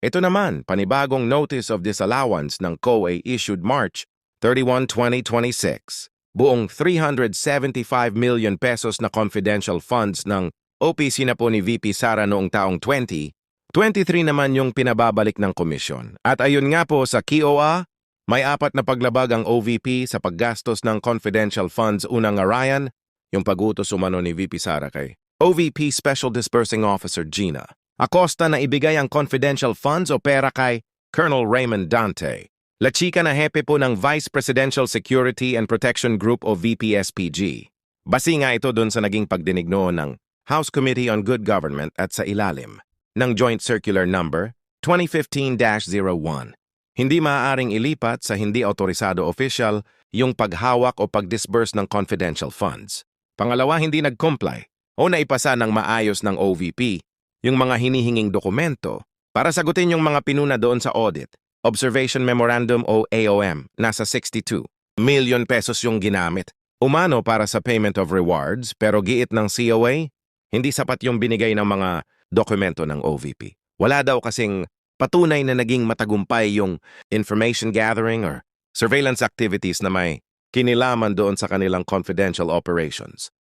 Ito naman, panibagong Notice of Disallowance ng COA issued March 31, 2026. Buong 375 million pesos na confidential funds ng OPC na po ni VP Sara noong taong 2023 naman yung pinababalik ng komisyon. At ayun nga po sa KOA, may 4 na paglabag ang OVP sa paggastos ng confidential funds. Unang arayan, yung pag-utos umano ni VP Sara kay OVP Special Disbursing Officer Gina Acosta na ibigay ang confidential funds o pera kay Colonel Raymond Dante, la chika na hepe po ng Vice Presidential Security and Protection Group o VPSPG. Basi nga ito dun sa naging pagdinig noon ng House Committee on Good Government at sa ilalim ng Joint Circular Number 2015-01. Hindi maaaring ilipat sa hindi autorisado official yung paghawak o pag-disburse ng confidential funds. Pangalawa, hindi nag-comply o naipasa ng maayos ng OVP yung mga hinihinging dokumento para sagutin yung mga pinuna doon sa audit. Observation Memorandum o AOM, nasa 62 million pesos yung ginamit. Umano para sa payment of rewards, pero giit ng COA, hindi sapat yung binigay ng mga dokumento ng OVP. Wala daw kasing patunay na naging matagumpay yung information gathering or surveillance activities na may kinilaman doon sa kanilang confidential operations.